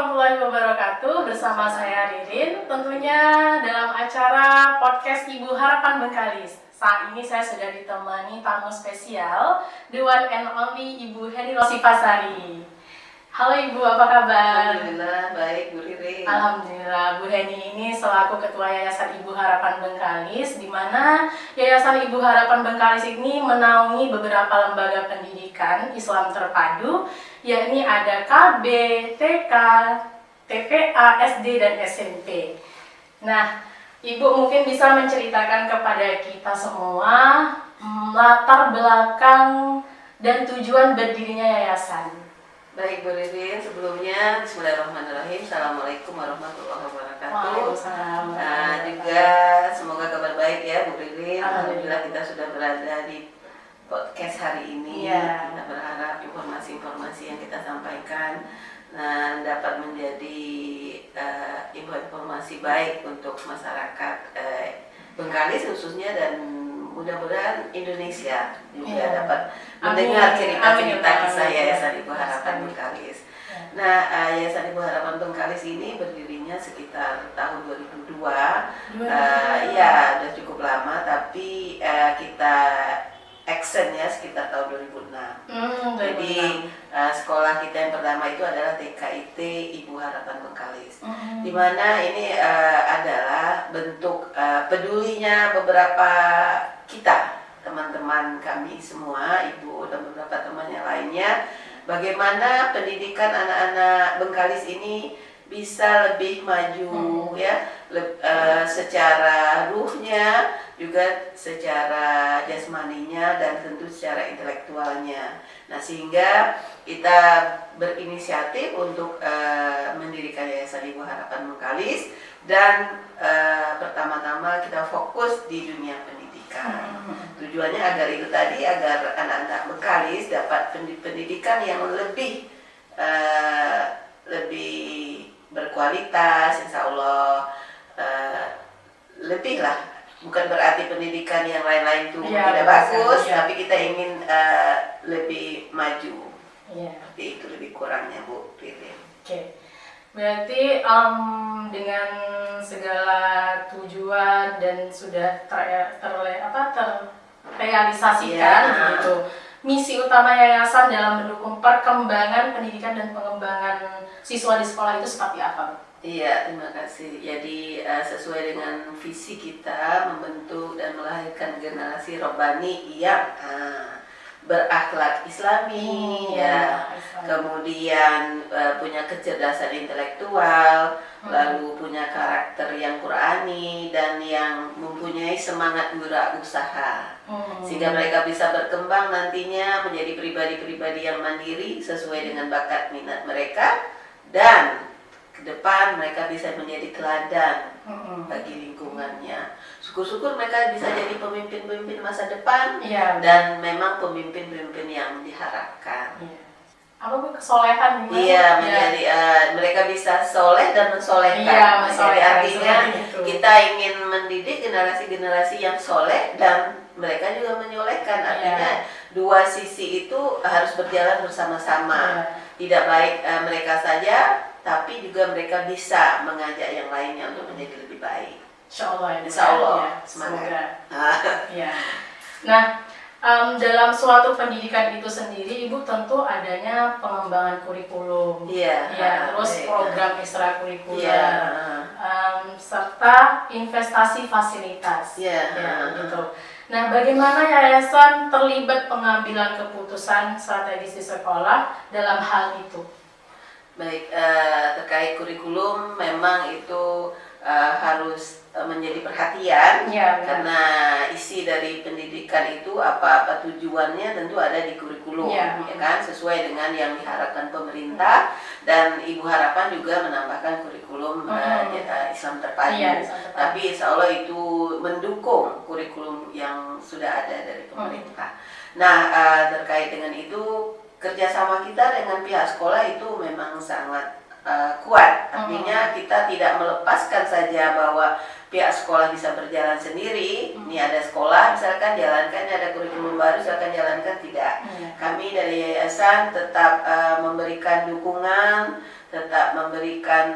warahmatullahi wabarakatuh. Bersama saya Ririn, tentunya dalam acara podcast Ibu Harapan Bengkalis. Saat ini saya sudah ditemani tamu spesial, the one and only Ibu Heni Rosifasari. Halo Ibu, apa kabar? Alhamdulillah, baik Bu Ririn. Alhamdulillah, Bu Heni ini selaku Ketua Yayasan Ibu Harapan Bengkalis, di mana Yayasan Ibu Harapan Bengkalis ini menaungi beberapa lembaga pendidikan Islam terpadu, yakni ada KB, TK, TPA, SD, dan SMP. Nah, Ibu mungkin bisa menceritakan kepada kita semua latar belakang dan tujuan berdirinya yayasan. Baik Bu Ririn, sebelumnya bismillahirrahmanirrahim. Assalamualaikum warahmatullahi wabarakatuh. Waalaikumsalam. Juga semoga kabar baik ya Bu Ririn. Alhamdulillah kita sudah berada di podcast hari ini. Ya. Kita berharap informasi-informasi yang kita sampaikan dapat menjadi informasi baik untuk masyarakat Bengkalis khususnya, dan mudah-mudahan Indonesia juga dapat mendengar cerita-cerita kisah Yayasan Ibu Harapan Bengkalis. Nah, Yayasan Ibu Harapan Bengkalis ini berdirinya sekitar tahun 2002. Ya, sudah cukup lama, tapi kita actionnya sekitar tahun 2006. Jadi sekolah kita yang pertama itu adalah TKIT Ibu Harapan Bengkalis, di mana ini adalah bentuk pedulinya beberapa kita, teman-teman kami semua, ibu dan beberapa teman yang lainnya, bagaimana pendidikan anak-anak Bengkalis ini bisa lebih maju secara ruhnya, juga secara jasmaninya, dan tentu secara intelektualnya. Nah, sehingga kita berinisiatif untuk mendirikan Yayasan Ibu Harapan Bengkalis, dan pertama-tama kita fokus di dunia pendidikan. Tujuannya agar itu tadi, agar anak-anak Bengkalis dapat pendidikan yang lebih berkualitas, insya Allah lebih lah. Bukan berarti pendidikan yang lain-lain itu tidak bagus, tapi kita ingin lebih maju. Seperti itu lebih kurangnya Bu Ririn. Oke. Berarti dengan segala tujuan dan sudah terrealisasikan gitu. Misi utama yayasan dalam mendukung perkembangan pendidikan dan pengembangan siswa di sekolah itu seperti apa, Bu? Iya, terima kasih. Jadi sesuai dengan visi kita membentuk dan melahirkan generasi robbani yang berakhlak Islami, kemudian punya kecerdasan intelektual, lalu punya karakter yang Qurani, dan yang mempunyai semangat wirausaha, sehingga mereka bisa berkembang nantinya menjadi pribadi-pribadi yang mandiri sesuai dengan bakat minat mereka, dan ke depan mereka bisa menjadi teladan bagi lingkungannya. Syukur-syukur mereka bisa jadi pemimpin-pemimpin masa depan, dan memang pemimpin-pemimpin yang diharapkan. Apa Bu, kesolehan gimana? Iya, menjadi mereka bisa soleh dan mensolehkan. Jadi artinya kita ingin mendidik generasi-generasi yang soleh, dan mereka juga menyolehkan. Artinya dua sisi itu harus berjalan bersama-sama. Tidak baik mereka saja, tapi juga mereka bisa mengajak yang lainnya untuk menjadi lebih baik. Insya Allah ya. Insya Allah. Semoga. Nah, dalam suatu pendidikan itu sendiri, Ibu tentu adanya pengembangan kurikulum, terus program ekstrakurikuler, serta investasi fasilitas, gitu. Nah, bagaimana yayasan terlibat pengambilan keputusan strategis di sekolah dalam hal itu? Baik, terkait kurikulum memang itu harus menjadi perhatian, karena isi dari pendidikan itu apa tujuannya tentu ada di kurikulum, kan, sesuai dengan yang diharapkan pemerintah, dan Ibu Harapan juga menambahkan kurikulum Islam terpadu. Tapi insya Allah itu mendukung kurikulum yang sudah ada dari pemerintah. Nah, terkait dengan itu, kerjasama kita dengan pihak sekolah itu memang sangat kuat. Artinya kita tidak melepaskan saja bahwa pihak sekolah bisa berjalan sendiri. Ini ada sekolah misalkan jalankan, ada kurikulum baru silakan jalankan, tidak. Kami dari yayasan tetap memberikan dukungan, tetap memberikan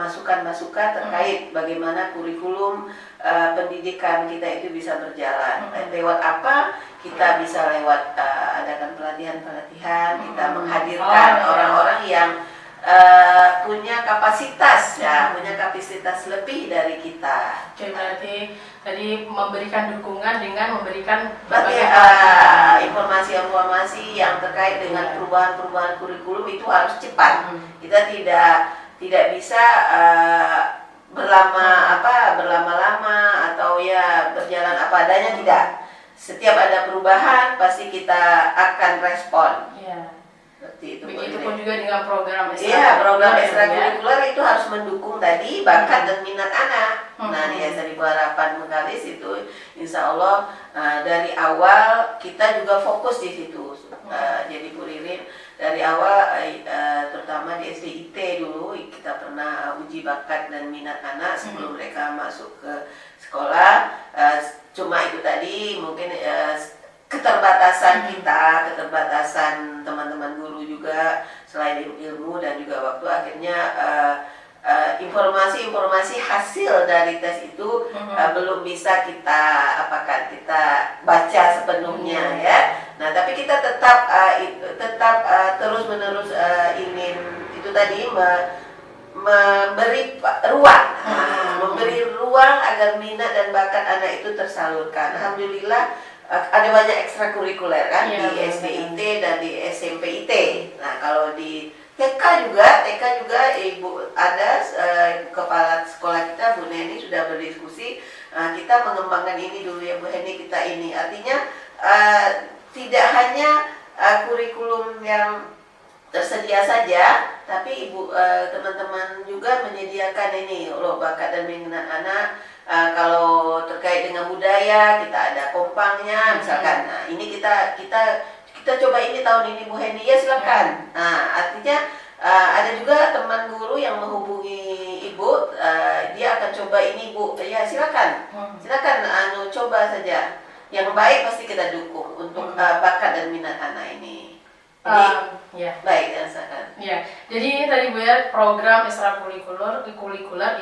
masukan-masukan terkait bagaimana kurikulum pendidikan kita itu bisa berjalan. Lewat apa? Kita bisa lewat adakan pelatihan-pelatihan, kita menghadirkan orang-orang yang punya kapasitas punya kapasitas lebih dari kita. Oke, berarti tadi memberikan dukungan dengan memberikan informasi-informasi yang terkait dengan perubahan-perubahan kurikulum itu harus cepat. Kita tidak bisa berlama-lama atau ya berjalan apa adanya, tidak. Setiap ada perubahan pasti kita akan respon. Seperti itu. Begitupun juga dengan program program ekstrakurikuler itu harus mendukung tadi bakat dan minat anak. Nah, di Yayasan Ibu Harapan Bengkalis itu insya Allah dari awal kita juga fokus di situ. Jadi Bu Ririn dari awal terutama di SDIT dulu kita pernah uji bakat dan minat anak sebelum mereka masuk ke sekolah. Cuma itu tadi mungkin keterbatasan kita, keterbatasan teman-teman guru juga selain ilmu dan juga waktu, akhirnya informasi-informasi hasil dari tes itu belum bisa kita baca sepenuhnya ya. Nah, tapi kita tetap terus-menerus ingin itu tadi memberi ruang, memberi ruang agar minat dan bakat anak itu tersalurkan. Alhamdulillah ada banyak ekstrakurikuler kan di SDIT dan di SMPIT. Nah, kalau di TK juga Ibu ada kepala sekolah kita Bu Neni sudah berdiskusi, kita mengembangkan ini dulu ya Bu Heni, kita ini artinya tidak hanya kurikulum yang tersedia saja, tapi Ibu teman-teman juga menyediakan ini loh bakat dan minat anak. Kalau terkait dengan budaya kita ada kompangnya misalkan. Nah, ini kita coba ini tahun ini Bu Hendy ya silakan. Nah, artinya ada juga teman guru yang menghubungi Ibu, dia akan coba ini Bu, ya silakan coba saja. Yang baik pasti kita dukung untuk bakat dan minat anak ini. Jadi baik rasakan. Jadi tadi Bu ya, program ekstrakurikuler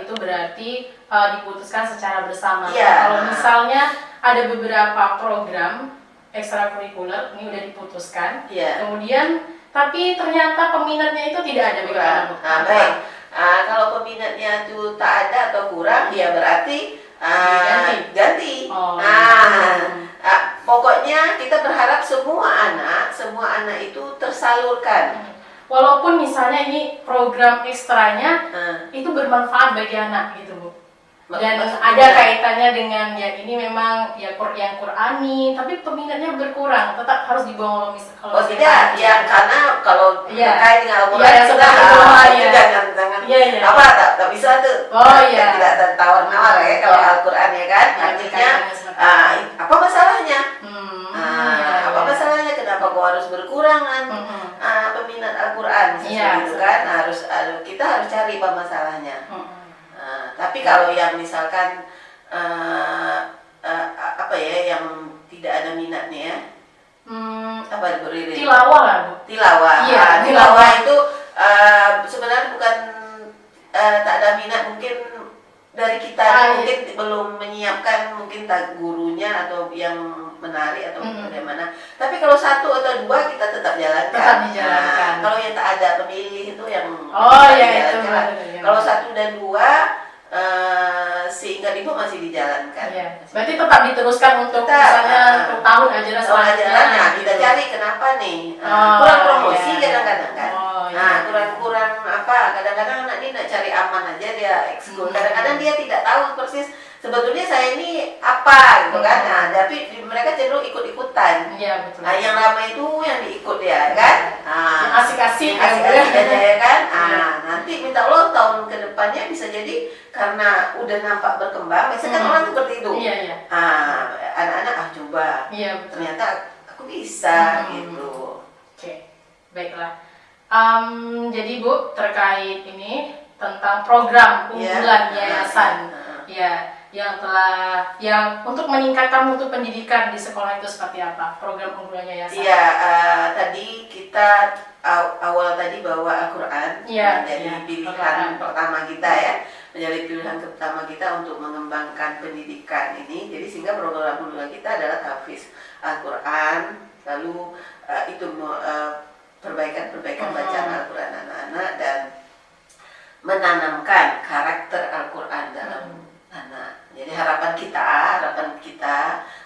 itu berarti diputuskan secara bersama. Kalau misalnya ada beberapa program ekstrakurikuler ini udah diputuskan, kemudian tapi ternyata peminatnya itu tidak ada kurang. Baik. Kalau peminatnya itu tak ada atau kurang, ya berarti ganti. Pokoknya kita berharap semua anak itu tersalurkan. Walaupun misalnya ini program ekstranya itu bermanfaat bagi anak gitu Bu. Dan ada kaitannya dengan ya ini memang ya yang Qurani, tapi peminatnya berkurang, tetap harus dibawa kalau tidak ya, karena kalau terkait dengan Al-Quran tak bisa tuh. Tidak tawar-menawar ya kalau Al-Quran ya kan. Artinya apa masalahnya? Apa masalahnya? Kenapa kau harus berkurangan peminat Al-Quran? Seperti itu kan, kita harus cari apa masalahnya. Tapi kalau yang misalkan yang tidak ada minatnya ya, tilawah lah Bu. Tilawah itu sebenarnya bukan tak ada minat, mungkin dari kita mungkin belum menyiapkan mungkin gurunya atau yang menari atau bagaimana. Tapi kalau satu atau dua kita tetap jalankan. Kalau yang tak ada pemilih itu yang dijalankan. Kalau satu dan dua sehingga Ibu masih dijalankan. Berarti tetap diteruskan untuk misalnya untuk tahun ajaran selanjutnya. Kita cari kenapa nih kurang promosi kadang-kadang kan. Kurang kadang-kadang anak ini nak cari aman aja dia ekskul. Kadang-kadang dia tidak tahu persis sebetulnya saya ini apa gitu kan. Tapi mereka cenderung ikut-ikutan. Betul. Yang ramai itu yang diikut ya kan. Asik-asik aja ya kan. Nanti minta Allah tahun ke depannya bisa jadi karena udah nampak berkembang. Biasanya kan orang seperti itu. Anak-anak coba. Ternyata aku bisa gitu. Oke, baiklah. Jadi Bu, terkait ini tentang program Ya. unggulan yayasan ya yang untuk meningkatkan mutu pendidikan di sekolah itu seperti apa program unggulan yayasan? Iya, tadi kita awal tadi bahwa Al-Quran menjadi pilihan pertama kita ya, menjadi pilihan pertama kita untuk mengembangkan pendidikan ini. Jadi sehingga program unggulan kita adalah tahfiz Al-Quran, lalu itu perbaikan bacaan Al-Quran anak-anak dan menanamkan karakter Al-Quran dalam anak. Jadi harapan kita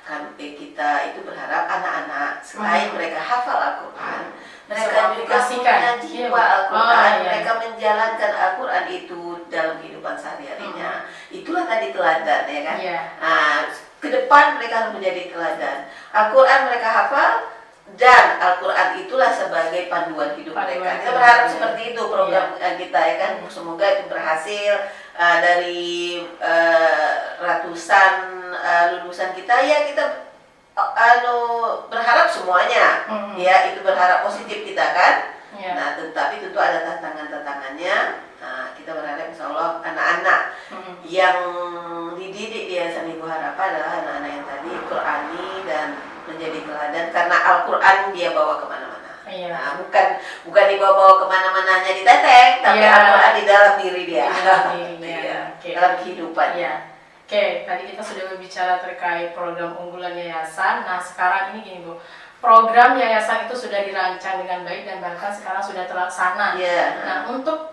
kan kita itu berharap anak-anak selain mereka hafal Al-Quran, mereka juga punya jiwa Al-Quran, mereka menjalankan Al-Quran itu dalam kehidupan sehari-harinya. Itulah tadi teladan ya kan. Nah, ke depan mereka harus menjadi teladan. Al-Quran mereka hafal dan Al-Quran itulah sebagai panduan hidup mereka. Kita berharap seperti itu program kita ya kan. Semoga itu berhasil. Dari ratusan lulusan kita ya kita berharap semuanya ya itu berharap positif kita kan. Nah tetapi tentu ada tantangannya. Kita berharap insya Allah anak-anak yang dididik di Yayasan Ibu Harapan adalah anak-anak yang tadi Qurani dan menjadi teladan karena Al-Quran dia bawa kemana-mana. Nah, bukan dibawa kemana-mana hanya di teteng, tapi Al-Quran di dalam diri dia, dalam kehidupan. Oke, tadi kita sudah berbicara terkait program unggulan yayasan. Nah sekarang ini gini Bu, program yayasan itu sudah dirancang dengan baik dan bahkan sekarang sudah terlaksana. Nah untuk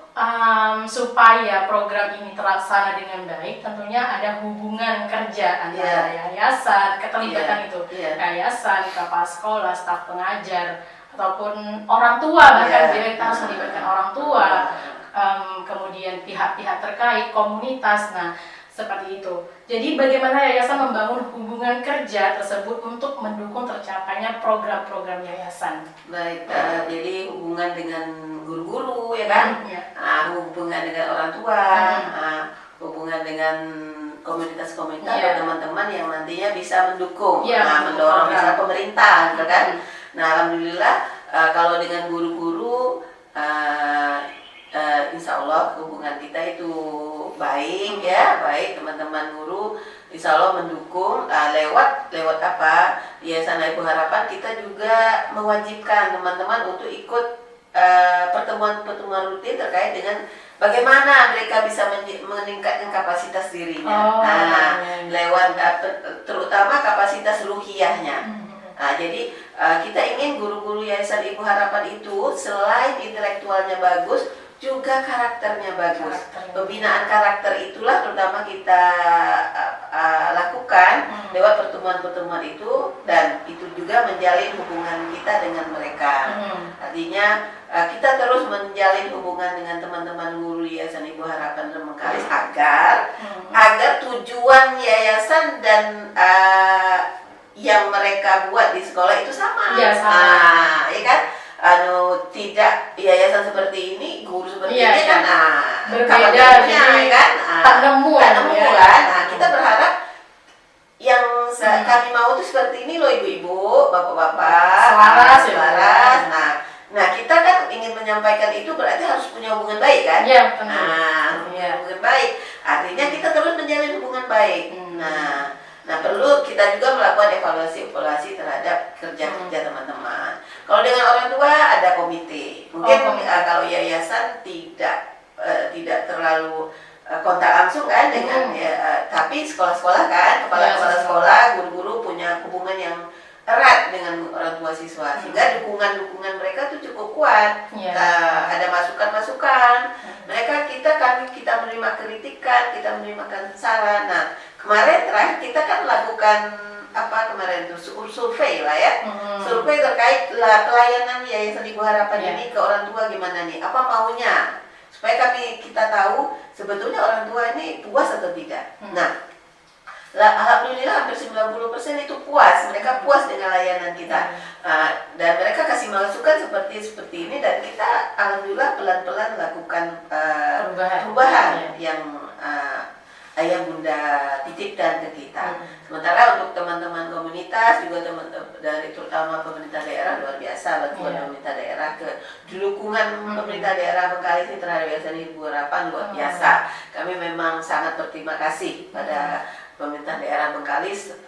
supaya program ini terlaksana dengan baik, tentunya ada hubungan kerja antara yayasan, keterlibatan itu yayasan, kepala sekolah, staf pengajar, ataupun orang tua, bahkan kita harus melibatkan orang tua, kemudian pihak-pihak terkait, komunitas. Nah seperti itu. Jadi bagaimana yayasan membangun hubungan kerja tersebut untuk mendukung tercapainya program-program yayasan? Baik, jadi hubungan dengan guru-guru ya kan, hubungan dengan orang tua, hubungan dengan komunitas-komunitas atau teman-teman yang nantinya bisa mendukung, mendorong misalnya pemerintah, gitu kan. Nah alhamdulillah kalau dengan guru-guru, insya Allah hubungan kita itu baik ya, baik teman-teman guru insya Allah mendukung. Lewat apa Yayasan Ibu Harapan kita juga mewajibkan teman-teman untuk ikut pertemuan-pertemuan rutin terkait dengan bagaimana mereka bisa meningkatkan kapasitas dirinya. Lewat terutama kapasitas ruhiyahnya. Jadi kita ingin guru-guru Yayasan Ibu Harapan itu selain intelektualnya bagus, juga karakternya bagus. Pembinaan karakter itulah terutama kita lakukan lewat pertemuan-pertemuan itu, dan itu juga menjalin hubungan kita dengan mereka. Artinya kita terus menjalin hubungan dengan teman-teman guru Yayasan Ibu Harapan Mengkalis agar tujuan yayasan dan yang mereka buat di sekolah itu sama. Ya kan? Tidak yayasan seperti ini, guru seperti ini kan berbeda kan? Tak nemu kan? Nah, kita berharap yang kami mau itu seperti ini loh ibu-ibu, bapak-bapak, selaras. Nah kita kan ingin menyampaikan itu berarti harus punya hubungan baik kan? Hubungan baik. Artinya kita terus menjalin hubungan baik. Nah perlu kita juga melakukan evaluasi terhadap kerja-kerja teman-teman. Kalau dengan orang tua ada komite. Mungkin kalau yayasan tidak terlalu kontak langsung kan dengan tapi sekolah-sekolah kan, kepala sekolah, guru-guru punya hubungan yang erat dengan orang tua siswa, sehingga dukungan mereka tuh cukup kuat. Ada masukan-masukan. Kita menerima kritikan, kita menerima saran. Nah kemarin terakhir kita kan melakukan survei lah ya, survei terkait pelayanan Yayasan Ibu Harapan ini ke orang tua gimana nih, apa maunya, supaya kita tahu sebetulnya orang tua ini puas atau tidak. Nah alhamdulillah hampir 90% itu puas, mereka puas dengan layanan kita, dan mereka kasih masukan seperti ini, dan kita alhamdulillah pelan-pelan lakukan perubahan yang ayah bunda titipkan ke kita. Sementara untuk teman-teman komunitas juga dari terutama pemerintah daerah luar biasa bantuan pemerintah daerah ke dukungan pemerintah daerah Bengkalis ini terhadap Yayasan Ibu Harapan luar biasa. Kami memang sangat berterima kasih pada pemerintah daerah Bengkalis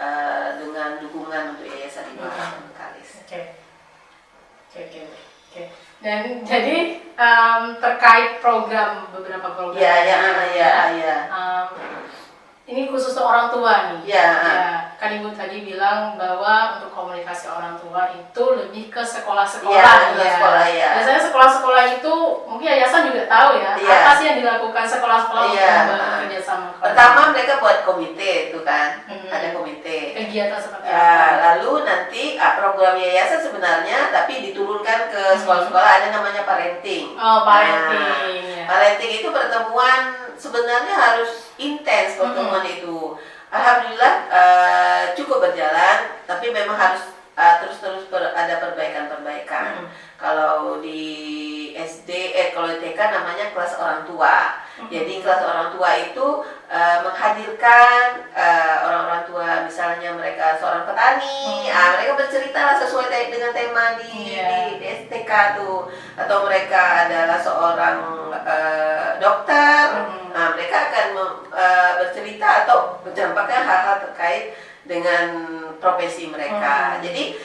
dengan dukungan untuk Yayasan Ibu Harapan Bengkalis. Oke. Dan jadi terkait beberapa program. Ini khusus orang tua nih. Kan Ibu tadi bilang bahwa untuk komunikasi orang tua itu lebih ke sekolah-sekolah. Biasanya sekolah-sekolah itu mungkin yayasan juga tahu ya. Apa sih yang dilakukan sekolah-sekolah untuk bekerja sama? Pertama mereka buat komite itu kan, ada komite. Kegiatan seperti apa? Lalu nanti program yayasan sebenarnya tapi diturunkan ke sekolah-sekolah ada namanya parenting. Parenting. Parenting itu pertemuan sebenarnya harus intens pertemuan itu. Alhamdulillah cukup berjalan, tapi memang harus terus ada perbaikan. Kalau di SD, kalau di TK namanya kelas orang tua. Jadi kelas orang tua itu menghadirkan orang-orang tua, misalnya mereka seorang petani, mereka bercerita lah sesuai dengan tema di STK tuh, atau mereka adalah seorang dokter, mereka akan bercerita atau mencampakkan hal-hal terkait dengan profesi mereka. Jadi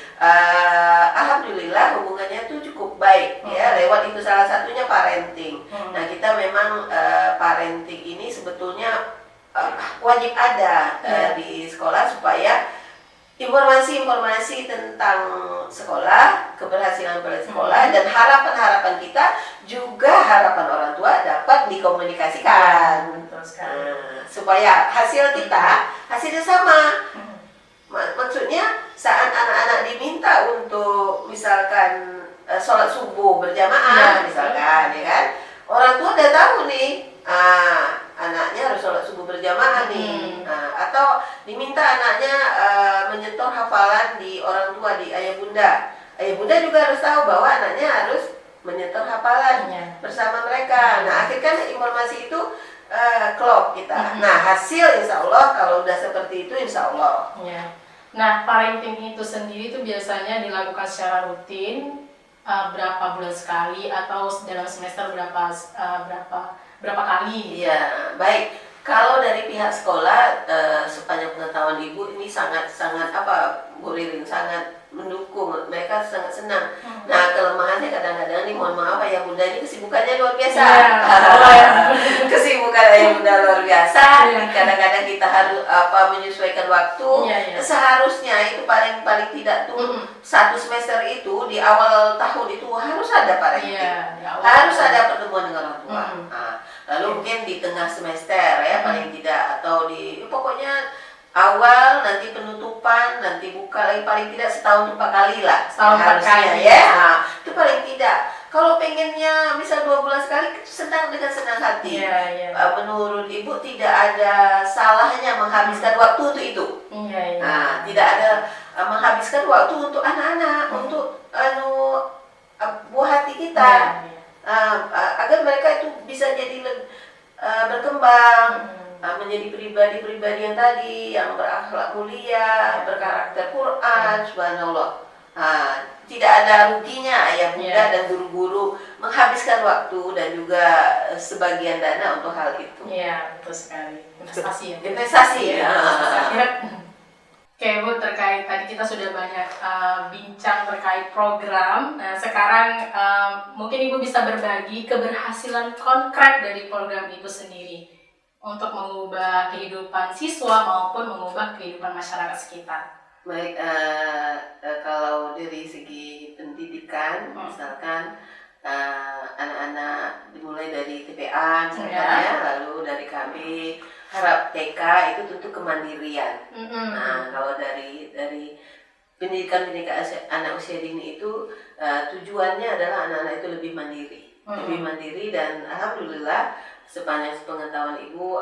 alhamdulillah hubungannya tuh cukup baik ya, lewat itu salah satunya parenting. Nah kita memang parenting ini sebetulnya wajib ada di sekolah supaya informasi-informasi tentang sekolah, keberhasilan sekolah dan harapan-harapan kita juga harapan orang tua dapat dikomunikasikan. Supaya hasilnya sama. Maksudnya saat anak-anak diminta untuk misalkan sholat subuh berjamaah misalkan, ya kan, orang tua udah tahu nih anaknya harus sholat subuh berjamaah nih, atau diminta anaknya menyetor hafalan di orang tua, di ayah bunda juga harus tahu bahwa anaknya harus menyetor hafalan bersama mereka. Nah akhirnya kan informasi itu klop kita. Nah hasil insya Allah kalau udah seperti itu insya Allah. Nah parenting itu sendiri itu biasanya dilakukan secara rutin, berapa bulan sekali atau dalam semester berapa kali? Iya, baik. Kalau dari pihak sekolah, sepanjang pengetahuan Ibu ini sangat Bu Ririn sangat mendukung, mereka sangat senang. Nah kelemahannya kadang-kadang nih, mohon maaf ayah bunda ini kesibukannya luar biasa. Kesibukan ayah bunda luar biasa. Kadang-kadang kita harus menyesuaikan waktu. Seharusnya itu paling tidak tuh satu semester itu di awal tahun itu harus ada parenting, harus ada pertemuan dengan orang tua. Lalu mungkin di tengah semester ya paling tidak, atau di pokoknya awal, nanti penutupan, nanti buka lagi, paling tidak setahun 4 kali lah. Setahun 4 kali ya. Itu paling tidak. Kalau pengennya misal 2 bulan sekali, senang dengan senang hati. Menurut Ibu tidak ada salahnya menghabiskan waktu untuk itu. Tidak ada menghabiskan waktu untuk anak-anak, untuk buah hati kita. Agar mereka itu bisa jadi berkembang, menjadi pribadi-pribadi yang tadi, yang berakhlak mulia, berkarakter Quran, subhanallah. Tidak ada ruginya ayah bunda dan guru-guru menghabiskan waktu dan juga sebagian dana untuk hal itu. Iya, betul sekali. Investasi ya. Oke Bu, terkait tadi kita sudah banyak bincang terkait program. Nah sekarang mungkin Ibu bisa berbagi keberhasilan konkret dari program Ibu sendiri untuk mengubah kehidupan siswa maupun mengubah kehidupan masyarakat sekitar. Baik, kalau dari segi pendidikan, misalkan anak-anak dimulai dari TPA misalkan lalu dari KB, harap TK itu tentu kemandirian. Nah, kalau dari pendidikan anak usia dini itu tujuannya adalah anak-anak itu lebih mandiri, dan alhamdulillah sepanjang pengetahuan Ibu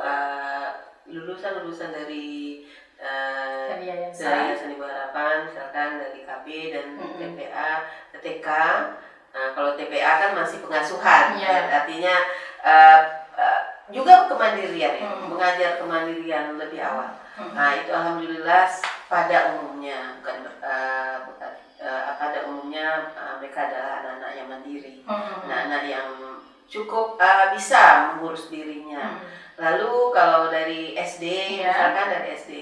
lulusan dari Yayasan Ibu Harapan, misalkan dari KB dan TPA, TK. Nah, kalau TPA kan masih pengasuhan, artinya juga kemandirian ya, mengajar kemandirian lebih awal. Nah itu alhamdulillah pada umumnya pada umumnya mereka adalah anak-anak yang mandiri, anak-anak yang cukup bisa mengurus dirinya. Lalu kalau dari SD, misalkan dari SD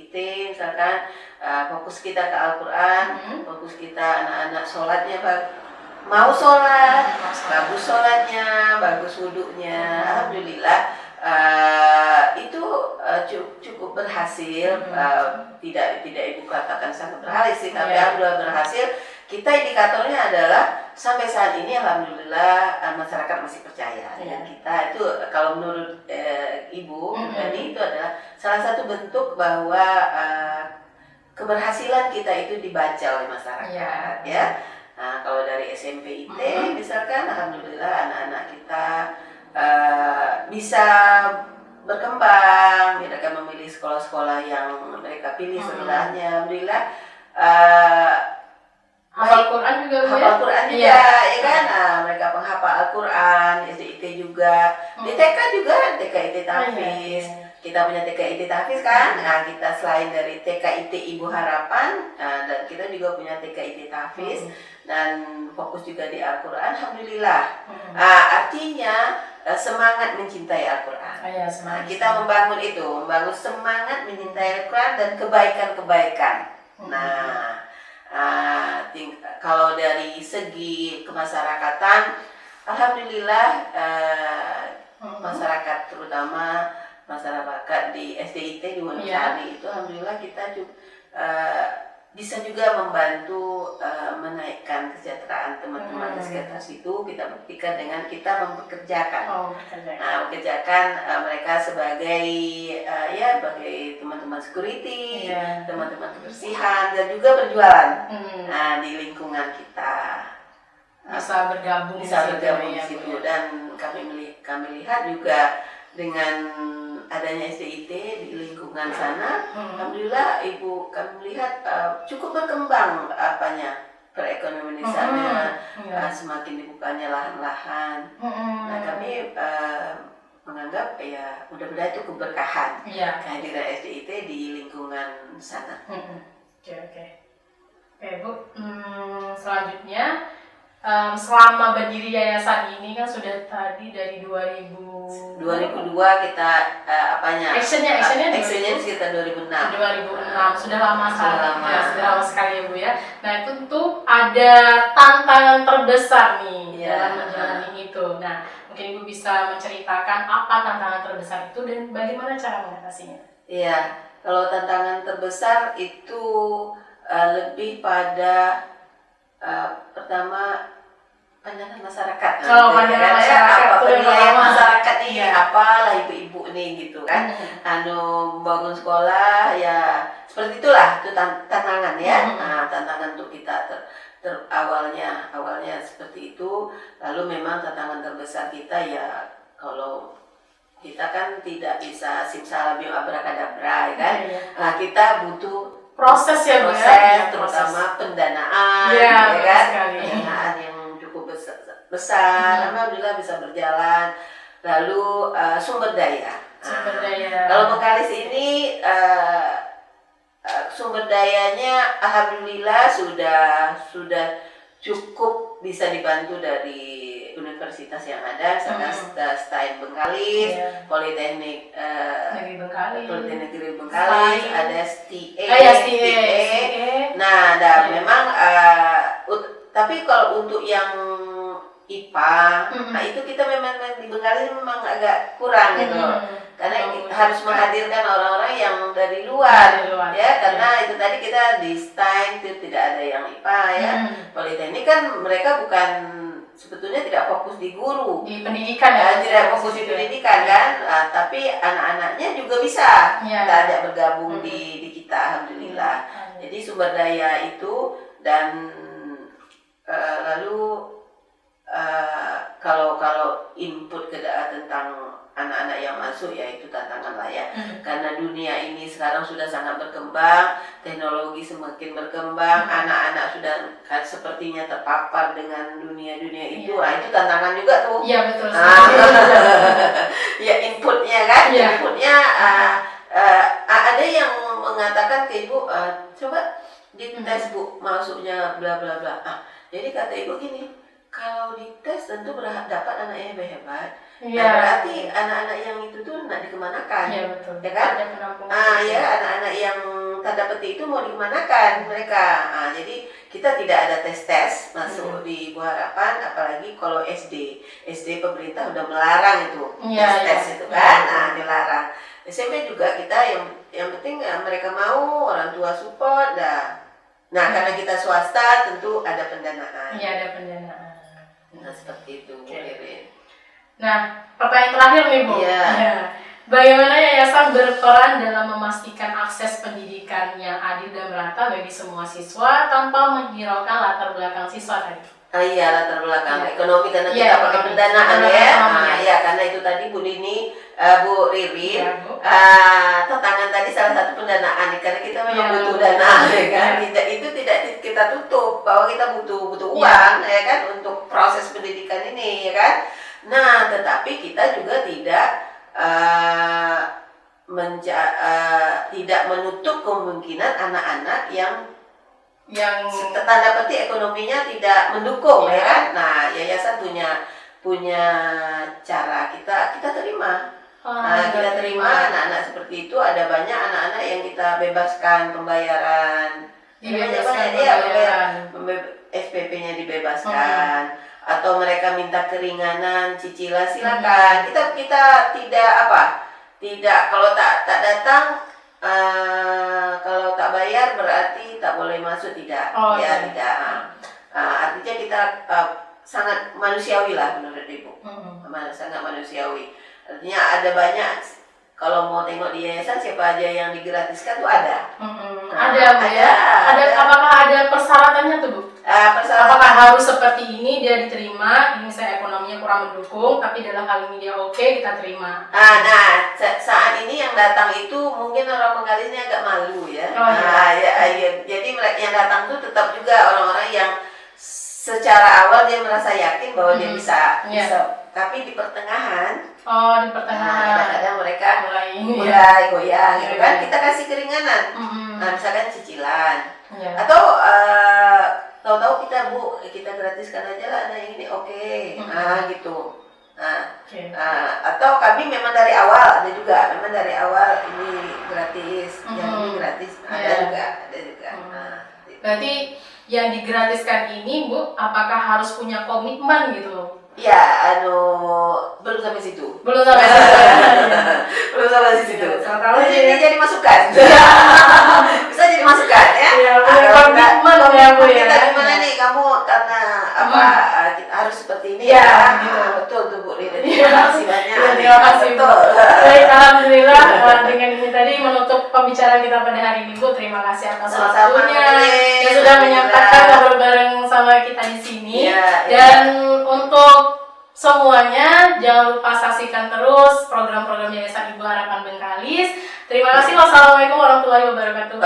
IT, misalkan fokus kita ke Al-Quran, fokus kita anak-anak sholatnya mau sholat, bagus sholatnya, bagus wudhunya, alhamdulillah itu cukup berhasil. Tidak ibu katakan sangat berhasil, tapi alhamdulillah berhasil. Kita indikatornya adalah sampai saat ini alhamdulillah masyarakat masih percaya dengan kita. Itu kalau menurut ibu tadi itu adalah salah satu bentuk bahwa keberhasilan kita itu dibaca oleh masyarakat ya. Nah, kalau dari SMP IT misalkan alhamdulillah anak-anak kita bisa berkembang, mereka memilih sekolah-sekolah yang mereka pilih setelahnya. Alhamdulillah hafal Quran juga, hafal Quran juga, ya kan? Nah, mereka penghafal Al-Quran, SD IT juga, di TK juga, TK IT Tahfiz. Kita punya TK IT Tahfiz kan? Nah, kita selain dari TK IT Ibu Harapan, dan kita juga punya TK IT Tahfiz dan fokus juga di Al-Quran. Alhamdulillah. Artinya semangat mencintai Al-Quran. Kita membangun semangat mencintai Al-Quran dan kebaikan-kebaikan. Nah, kalau dari segi kemasyarakatan, alhamdulillah masyarakat terutama masyarakat di SDIT di Wonosari itu alhamdulillah kita juga bisa juga membantu menaikkan kesejahteraan teman-teman di sekitar situ. Kita buktikan dengan kita mempekerjakan, mempekerjakan mereka sebagai sebagai teman-teman security, teman-teman kebersihan dan juga berjualan di lingkungan kita. Bisa bergabung di situ dan kami lihat juga dengan adanya SDIT di lingkungan sana, alhamdulillah ibu kami melihat cukup berkembang perekonomian di sana, semakin dibukanya lahan-lahan. Nah kami menganggap ya mudah-mudahan itu keberkahan kehadiran SDIT di lingkungan sana. Oke Bu, selanjutnya selama berdiri yayasan ini kan sudah tadi dari 2002 kita actionnya sekitar 2006 sudah lama sekali ya Bu ya. Nah itu tuh ada tantangan terbesar nih dalam menjalani itu. Nah mungkin Ibu bisa menceritakan apa tantangan terbesar itu dan bagaimana cara mengatasinya. Iya, kalau tantangan terbesar itu lebih pada pertama pandangan masyarakat. Pandangan masyarakat. Penilaian masyarakat nih, apalah ibu-ibu nih gitu kan. Bangun sekolah ya seperti itulah, itu tantangan ya. Nah, tantangan untuk kita awalnya seperti itu. Lalu memang tantangan terbesar kita ya kalau kita kan tidak bisa simsalabim abrakadabra ya kan. Nah, kita butuh proses terutama pendanaan ya kan. Pendanaan yang besar, alhamdulillah bisa berjalan. Lalu sumber daya. Kalau Bengkalis ini sumber dayanya alhamdulillah sudah cukup bisa dibantu dari universitas yang ada, misalkan STAIN Bengkalis, Politeknik Negeri Bengkalis, ada STA. Nah, memang tapi kalau untuk yang IPA, nah itu kita memang di Bengkalis memang agak kurang gitu, karena harus menghadirkan orang-orang yang dari luar ya, karena itu tadi kita di STAIN itu tidak ada yang IPA ya. Politeknik kan mereka bukan sebetulnya tidak fokus di guru, di pendidikan tidak fokus di pendidikan kan, tapi anak-anaknya juga bisa kita ajak bergabung di kita, alhamdulillah. Jadi sumber daya itu dan lalu kalau input tentang anak-anak yang masuk ya itu tantangan lah ya, karena dunia ini sekarang sudah sangat berkembang, teknologi semakin berkembang, anak-anak sudah sepertinya terpapar dengan dunia-dunia itu, itu tantangan juga tuh. Iya betul. Ya inputnya kan, Iya. inputnya ada yang mengatakan ke ibu, coba dites bu, masuknya bla bla bla. Jadi kata ibu gini, kalau dites tentu dapat anak yang hebat. Iya. Berarti anak-anak yang itu tuh nak dikemanakan? Iya betul. Ya kan? Ada penampungan. Ya anak-anak yang tanda petik itu mau dikemanakan mereka? Jadi kita tidak ada tes masuk di Ibu Harapan, apalagi kalau SD pemerintah udah melarang itu tes itu kan, dilarang. SMP juga kita yang penting mereka mau, orang tua support dah. Nah karena kita swasta tentu ada pendanaan. Iya ada pendanaan. Nah seperti itu. Okay. Nah pertanyaan terakhir nih Bu. Iya. Bagaimana yayasan berperan dalam memastikan akses pendidikan yang adil dan merata bagi semua siswa tanpa menghiraukan latar belakang siswa tadi? Iya, latar belakang ekonomi karena kita pakai pendanaan ya. Karena itu tadi Bu Dini, Bu Ririn, tantangan tadi salah satu pendanaan karena kita memang butuh dana ya kan. Itu tidak kita tutup bahwa kita butuh uang ya kan untuk proses pendidikan ini ya kan. Nah, tetapi kita juga tidak menutup kemungkinan anak-anak yang tanda petik ekonominya tidak mendukung ya kan. Nah yayasan punya cara kita terima. Kita terima anak-anak seperti itu. Ada banyak anak-anak yang kita bebaskan pembayaran. SPP-nya dibebaskan. Atau mereka minta keringanan cicilan, silakan. Kita tidak kalau tak datang, kalau tak bayar berarti tak boleh masuk, tidak. Tidak. Artinya kita sangat manusiawi lah menurut Ibu. Sangat manusiawi. Artinya ada banyak, kalau mau tengok di yayasan siapa aja yang digratiskan tuh ada. Ada. Apakah ada persyaratannya tuh Bu? Apakah harus seperti ini dia diterima? Ini saya ekonominya kurang mendukung, tapi dalam hal ini dia oke, kita terima. Nah saat ini yang datang itu mungkin orang Bengkalis agak malu ya. Jadi yang datang tuh tetap juga orang-orang yang secara awal dia merasa yakin bahwa dia bisa. Tapi di pertengahan. Kadang-kadang mereka mulai goyah gitu kan. Kita kasih keringanan. Misalkan cicilan. Atau tahu-tahu kita gratiskan aja lah anak yang ini gitu. Atau kami memang dari awal ada juga, memang dari awal ini gratis, yang ini gratis ada juga. Berarti yang digratiskan ini Bu, apakah harus punya komitmen gitu? Ya, belum sampai situ. Belum sampai situ. Ini jadi masukan. Bisa jadi masukan ya. Komitmen ya Bu ya. Kita gimana nih kamu karena harus seperti ini betul tuh Bu Rina. Terima kasih banyak. Terima kasih Bu. Baik, alhamdulillah dengan ini tadi menutup pembicaraan kita pada hari ini Bu. Terima kasih atas waktunya yang sudah menyempatkan ngobrol bareng sama kita di sini. Dan untuk semuanya jangan lupa saksikan terus program-program Yayasan Ibu Harapan Bengkalis. Terima kasih. Wassalamualaikum warahmatullahi wabarakatuh.